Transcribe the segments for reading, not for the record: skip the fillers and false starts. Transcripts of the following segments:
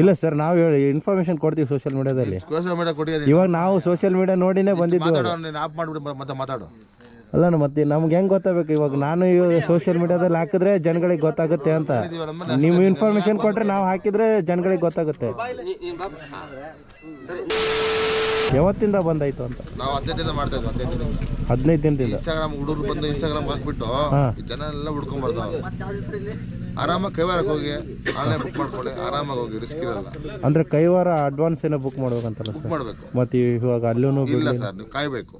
ಇಲ್ಲ ಸರ್, ನಾವು ಇನ್ಫಾರ್ಮೇಶನ್ ಕೊಡ್ತೀವಿ ಸೋಷಿಯಲ್ ಮೀಡಿಯಾದಲ್ಲಿ. ಇವಾಗ ನಾವು ಸೋಷಿಯಲ್ ಮೀಡಿಯಾ ನೋಡಿನೇ ಬಂದಿದ್ದು. ಅಲ್ಲ ಮತ್ತೆ ನಮ್ಗೆ ಹೆಂಗೆ ಗೊತ್ತಾಗಬೇಕು? ಇವಾಗ ನಾನು ಇವಾಗ ಸೋಷಿಯಲ್ ಮೀಡಿಯಾದಲ್ಲಿ ಹಾಕಿದ್ರೆ ಜನಗಳಿಗೆ ಗೊತ್ತಾಗುತ್ತೆ ಅಂತ. ನೀವು ಇನ್ಫಾರ್ಮೇಶನ್ ಕೊಟ್ರೆ ನಾವು ಹಾಕಿದ್ರೆ ಜನಗಳಿಗೆ ಗೊತ್ತಾಗುತ್ತೆ. ಯಾವತ್ತಿಂದ ಬಂದಾಯ್ತು ಅಂತ? ನಾವು 15 ದಿನ ಮಾಡ್ತಾ ಇದ್ವಿ. 15 ದಿನದಿಂದ ಇನ್ಸ್ಟಾಗ್ರಾಮ್ ಹುಡುಗರು ಬಂದು ಇನ್ಸ್ಟಾಗ್ರಾಮ್ ಹಾಕ್ಬಿಟ್ಟು ಜನ ಎಲ್ಲ ಹುಡ್ಕೊಂಡ್ ಬರ್ತಾವೆ. ಆರಾಮಾಗಿ ಕೈವಾರಕ್ಕೆ ಹೋಗಿ ಆನ್ಲೈನ್ ಬುಕ್ ಮಾಡ್ಕೊಳ್ಳಿ, ಆರಾಮಾಗಿ ಹೋಗಿ, ರಿಸ್ಕ್ ಇರಲ್ಲ. ಅಂದ್ರೆ ಕೈವಾರ ಅಡ್ವಾನ್ಸ್ ಏನೋ ಬುಕ್ ಮಾಡ್ಬೇಕಂತಲ್ಲ? ಬುಕ್ ಮಾಡಬೇಕು. ಮತ್ತೆ ಇವಾಗ ಅಲ್ಲೂ ಇಲ್ಲ ಸರ್, ನೀವು ಕಾಯ್ಬೇಕು.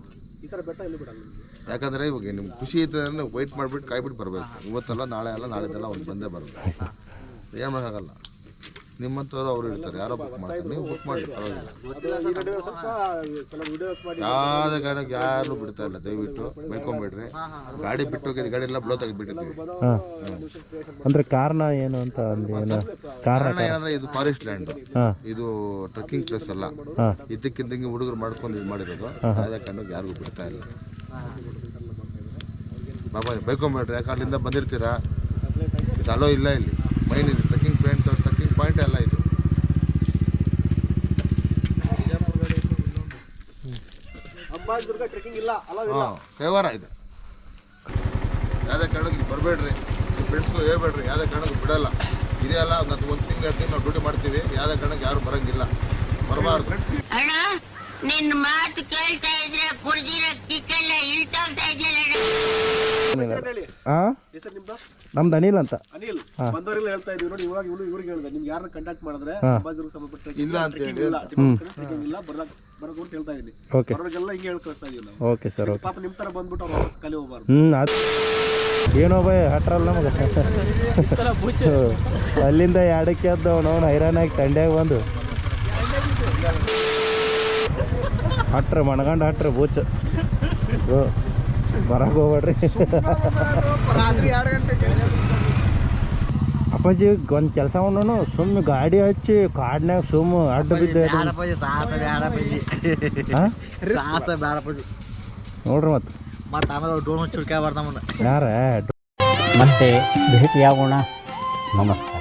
ಯಾಕಂದ್ರೆ ಇವಾಗ ನಿಮ್ಗೆ ಖುಷಿ ಐತೆ ಅಂದ್ರೆ ವೆಯ್ಟ್ ಮಾಡಿಬಿಟ್ಟು ಕಾಯ್ಬಿಟ್ಟು ಬರಬೇಕು. ಇವತ್ತಲ್ಲ ನಾಳೆ ಅಲ್ಲ ನಾಳೆದೆಲ್ಲ ಒಂದು ಬಂದೇ ಬರಬೇಕು. ಏನು ಮಾಡೋಕ್ಕಾಗಲ್ಲ. ನಿಮ್ಮಂಥವ್ರು ಅವ್ರು ಇರ್ತಾರೆ, ಯಾರೋ ಬುಕ್ ಮಾಡ್ತಾರೆ, ನೀವು ಬುಕ್ ಮಾಡಿ ಪರವಾಗಿಲ್ಲ. ಯಾವುದೇ ಕಾರಣಕ್ಕೆ ಯಾರು ಬಿಡ್ತಾ ಇಲ್ಲ. ದಯವಿಟ್ಟು ಬೈಕೊಂಬೇಡ್ರಿ. ಗಾಡಿ ಬಿಟ್ಟು ಹೋಗಿದ್ದು, ಗಾಡಿ ಎಲ್ಲ ಬ್ಲೋ ತೆಗೆದುಬಿಟ್ಟಿದ್ದೀವಿ. ಅಂದ್ರೆ ಕಾರಣ ಏನು ಅಂತ? ಕಾರಣ ಏನಂದ್ರೆ ಇದು ಫಾರೆಸ್ಟ್ ಲ್ಯಾಂಡ್, ಇದು ಟ್ರೆಕ್ಕಿಂಗ್ ಪ್ಲೇಸ್ ಅಲ್ಲ. ಇದಕ್ಕಿಂತ ಹುಡುಗರು ಮಾಡ್ಕೊಂಡು ಇದು ಮಾಡಿರೋದು. ಯಾವುದೇ ಕಾರಣಕ್ಕೆ ಯಾರಿಗೂ ಬಿಡ್ತಾ ಇಲ್ಲ. ಬಾಬಾ ಬೈಕೊಂಬೇಡ್ರಿ. ಯಾಕೆ ಅಲ್ಲಿಂದ ಬಂದಿರ್ತೀರಾ, ಇದು ಅಲೋ ಇಲ್ಲ ಇಲ್ಲಿ. ಮೈನ್ ಇದು ಟ್ರೆಕ್ಕಿಂಗ್ ಪಾಯಿಂಟ್ ಎಲ್ಲ ಇದು. ಕೈವಾರ ಇದೆ. ಯಾವುದೇ ಕಾರಣಕ್ಕೆ ಬರಬೇಡ್ರಿ. ಫ್ರೆಂಡ್ಸ್ಗೂ ಹೇಳ್ಬೇಡ್ರಿ. ಯಾವುದೇ ಕಾರಣಕ್ಕೂ ಬಿಡಲ್ಲ. ಇದೇ ಅಲ್ಲ, ಒಂದು ತಿಂಗಳು 2 ತಿಂಗಳು ನಾವು ಡ್ಯೂಟಿ ಮಾಡ್ತೀವಿ. ಯಾವುದೇ ಕಾರಣಕ್ಕೆ ಯಾರು ಬರೋಂಗಿಲ್ಲ, ಬರಬಾರ್ದು. ನಿನ್ನ ಮಾತು ಕೇಳ್ತಾ ಇದ್ರೆ ಕುಡ್ದಿರೋ ಕಿಕ್ಕೆಲ್ಲ ಇಳ್ತೋಗ್ತಾ ಇದೆಯಲ್ಲ. ನಮ್ದು ಅನಿಲ್ ಅಂತ. ಅನಿಲ್ ಬಂದವರೆಲ್ಲ ಹೇಳ್ತಾ ಇದೀವಿ ನೋಡಿ. ಇವಾಗ ಇವ್ರಿಗೆ ಹೇಳಿದೆ, ನಿಮ್ಗೆ ಯಾರನ್ನ ಕಾಂಟ್ಯಾಕ್ಟ್ ಮಾಡಿದ್ರೆ ಸಂಬಂಧಪಟ್ಟ ಇಲ್ಲ ಅಂತ ಹೇಳಿ ಇಲ್ಲ ಬರೋದು ಅಂತ ಹೇಳ್ತಾ ಇದೀನಿ. ಅವ್ರಿಗೆಲ್ಲ ಹಿಂಗೆ ಹೇಳಿ ಕಳಿಸ್ತಾ ಇದೀವಿ ನಾವು. Okay sir. ಪಾಪ ನಿಮ್ಮ ತರ ಬಂದ್ಬಿಟ್ಟು ಅವ್ರು ವಾಪಸ್ ಖಾಲಿ ಹೋಗ್ಬಾರ್ದು. ಏನೋ ಬೈ ಹಟ್ರಲ್ಲ ನಮಗೆ. ಅಲ್ಲಿಂದ ಎರಡಕ್ಕೆ ಎದ್ದು ನಾವು ಹೈರಾಣಾಗಿ ತಂಡ್ಯಾಗ ಬಂದು ಹಟ್ರ ಮಣಗಂಡು ಹಟ್ರ ಬೂಚ್ ಬರಕ್ಕೆ ಹೋಗ್ಬೇಡ್ರಿ. ಅಪ್ಪಾಜಿ ಒಂದು ಕೆಲಸ ಮಾಡೋಣ, ಸುಮ್ಮನೆ ಗಾಡಿ ಹಚ್ಚಿ ಕಾಡ್ನಾಗ ಸುಮ್ಮ ಅಡ್ಡ ಬಿದ್ದು ನೋಡ್ರಿ. ಮತ್ತೆ ಆಮೇಲೆ ಡ್ರೋನ್ ಚುಡ್ಕಾಯ ಬರ್ತಾವ. ಯಾರ ಮತ್ತೆ ಭೇಟಿಯಾಗೋಣ. ನಮಸ್ಕಾರ.